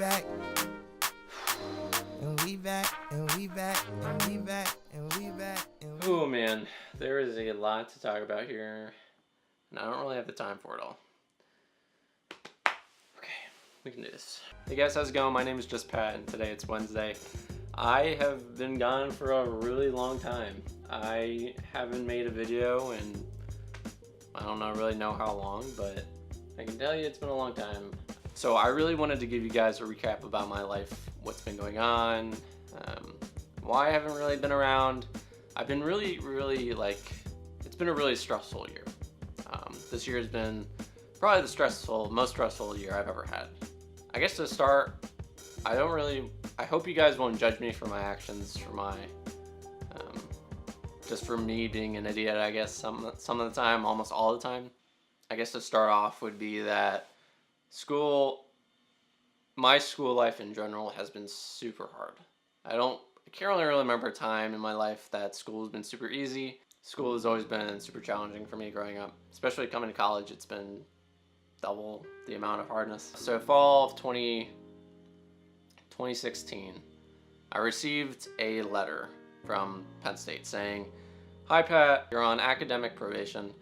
back. And we back, and we back, and we back, and we back, and we... Oh man, there is a lot to talk about here, and I don't really have the time for it all. Okay, we can do this. Hey guys, how's it going? My name is JustPat, and today it's Wednesday. I have been gone for a really long time. I haven't made a video in, I don't really know how long, but I can tell you it's been a long time. So I really wanted to give you guys a recap about my life, what's been going on, why I haven't really been around. I've been really it's been a really stressful year. This year has been probably the most stressful year I've ever had. I guess to start, I hope you guys won't judge me for my actions, for my, just for me being an idiot, I guess, some of the time, almost all the time. I guess to start off would be that my school life in general has been super hard. I can't really remember a time in my life that school has been super easy. School has always been super challenging for me growing up, especially coming to college. It's been double the amount of hardness. So fall of 2016, I received a letter from Penn State saying, "Hi Pat, you're on academic probation.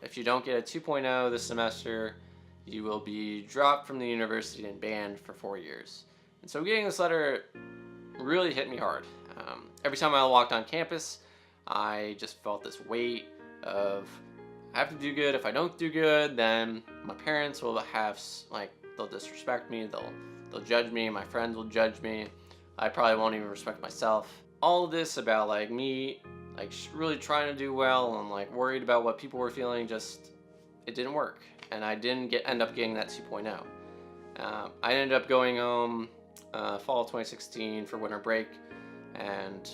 If you don't get a 2.0 this semester, you will be dropped from the university and banned for 4 years." And so getting this letter really hit me hard. Every time I walked on campus, I just felt this weight of, I have to do good. If I don't do good, then my parents will they'll disrespect me, they'll judge me, my friends will judge me, I probably won't even respect myself. All of this about me really trying to do well and worried about what people were feeling, it didn't work. And I didn't end up getting that 2.0. I ended up going home fall of 2016 for winter break, and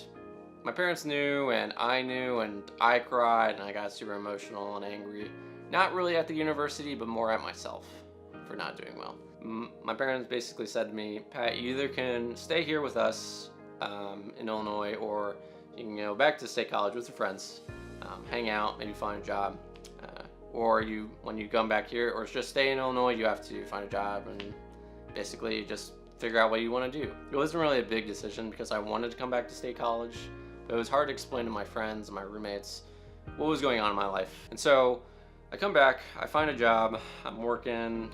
my parents knew, and I knew, and I cried, and I got super emotional and angry. Not really at the university, but more at myself for not doing well. My parents basically said to me, "Pat, you either can stay here with us in Illinois, or you can go back to state college with your friends, hang out, maybe find a job. Or when you come back here, or just stay in Illinois, you have to find a job and basically just figure out what you want to do." It wasn't really a big decision because I wanted to come back to state college, but it was hard to explain to my friends and my roommates what was going on in my life. And so I come back, I find a job, I'm working,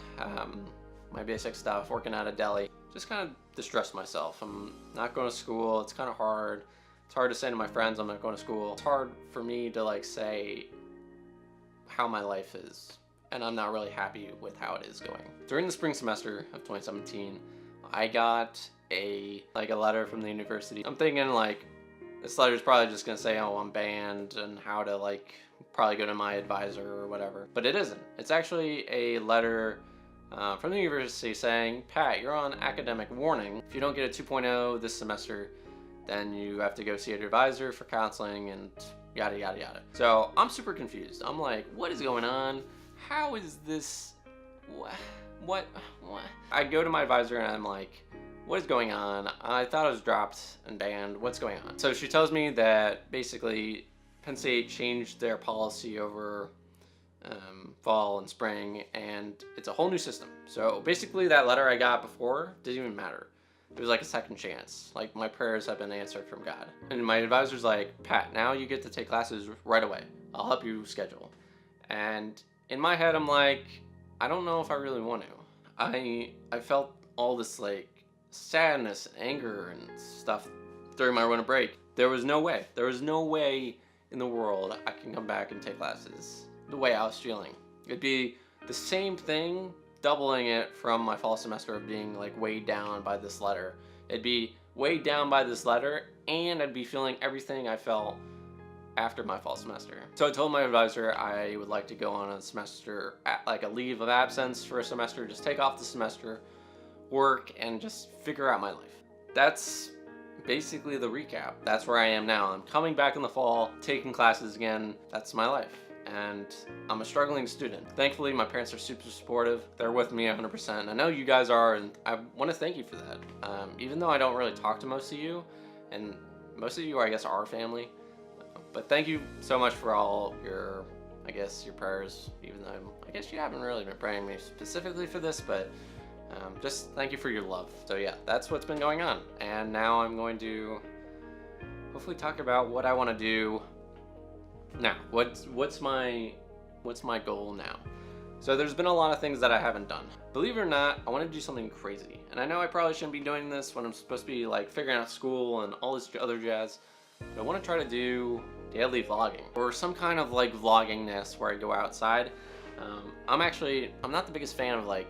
my basic stuff, working at a deli. Just kind of distressed myself. I'm not going to school, it's kind of hard. It's hard to say to my friends I'm not going to school. It's hard for me to say how my life is, and I'm not really happy with how it is going. During the spring semester of 2017, I got a letter from the university. I'm thinking this letter is probably just gonna say, oh, I'm banned, and how to probably go to my advisor or whatever. But it isn't. It's actually a letter from the university saying, "Pat, you're on academic warning. If you don't get a 2.0 this semester, then you have to go see an advisor for counseling and yada yada yada." So I'm super confused. I'm like, what is going on? How is this? What? I go to my advisor and I'm like, what is going on? I thought I was dropped and banned. What's going on? So she tells me that basically Penn State changed their policy over fall and spring, and it's a whole new system. So basically that letter I got before didn't even matter. It was like a second chance. My prayers have been answered from God. And my advisor's like, "Pat, now you get to take classes right away. I'll help you schedule." And in my head, I'm like, I don't know if I really want to. I felt all this sadness and anger and stuff during my winter break. There was no way in the world I can come back and take classes the way I was feeling. It'd be the same thing, doubling it from my fall semester of being weighed down by this letter. It'd be weighed down by this letter, and I'd be feeling everything I felt after my fall semester. So I told my advisor I would like to go on a semester, a leave of absence for a semester, just take off the semester, work, and just figure out my life. That's basically the recap. That's where I am now. I'm coming back in the fall, taking classes again. That's my life. And I'm a struggling student. Thankfully, my parents are super supportive. They're with me 100%. I know you guys are, and I want to thank you for that. Even though I don't really talk to most of you, and most of you, I guess, are family, but thank you so much for all your, your prayers, even though I guess you haven't really been praying me specifically for this, but Just thank you for your love. So yeah, that's what's been going on. And now I'm going to hopefully talk about what I want to do now. What's my goal now? So there's been a lot of things that I haven't done. Believe it or not, I want to do something crazy. And I know I probably shouldn't be doing this when I'm supposed to be like figuring out school and all this other jazz. But I want to try to do daily vlogging or some kind of like vloggingness where I go outside. I'm not the biggest fan of like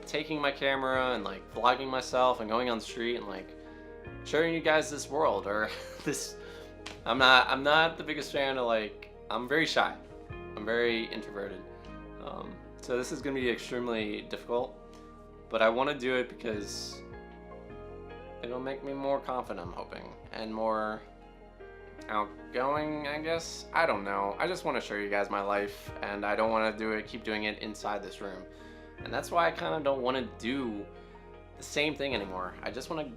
taking my camera and like vlogging myself and going on the street and like showing you guys this world or this. I'm not the biggest fan of like, I'm very shy. I'm very introverted. So this is gonna be extremely difficult, but I want to do it because it'll make me more confident, I'm hoping, and more outgoing, I guess. I don't know. I just want to show you guys my life, and I don't want to keep doing it inside this room. And that's why I kind of don't want to do the same thing anymore. I just want to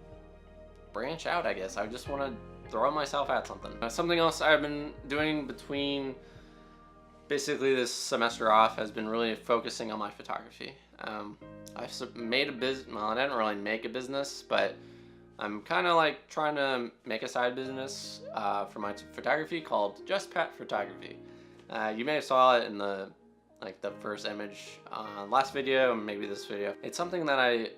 branch out, I guess. I just want to throw myself at something. Something else I've been doing between basically this semester off has been really focusing on my photography. I've made a business, well, I didn't really make a business, but I'm kind of like trying to make a side business for my photography called JustPat Photography. You may have saw it in the first image last video and maybe this video. It's something that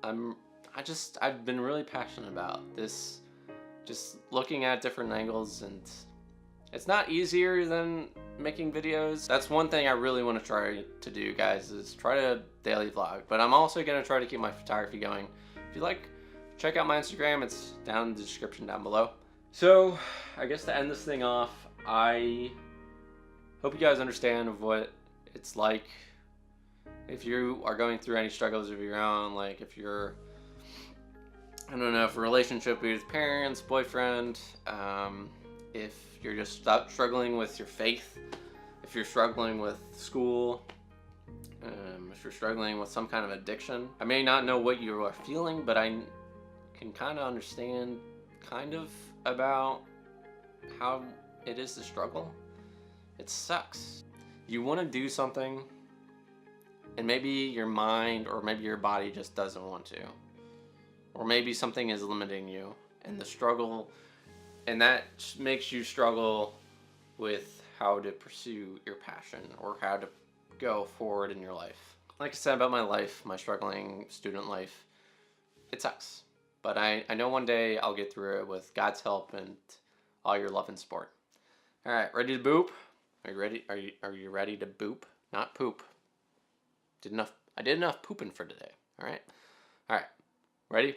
I've been really passionate about. This, just looking at different angles, and it's not easier than making videos. That's one thing I really want to try to do, guys, is try to daily vlog. But I'm also going to try to keep my photography going. If you like, check out my Instagram. It's down in the description down below. So I guess to end this thing off, I hope you guys understand of what it's like if you are going through any struggles of your own. Like if you're, I don't know, if a relationship with parents, boyfriend, if you're just struggling with your faith, if you're struggling with school, if you're struggling with some kind of addiction. I may not know what you are feeling, but I can kind of understand about how it is to struggle. It sucks. You want to do something, and maybe your mind or maybe your body just doesn't want to. Or maybe something is limiting you, and the struggle, and that makes you struggle with how to pursue your passion or how to go forward in your life. Like I said about my life, my struggling student life, it sucks. But I know one day I'll get through it with God's help and all your love and support. All right, ready to boop? Are you ready? Are you ready to boop? Not poop. I did enough pooping for today. All right. Ready?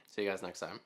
See you guys next time.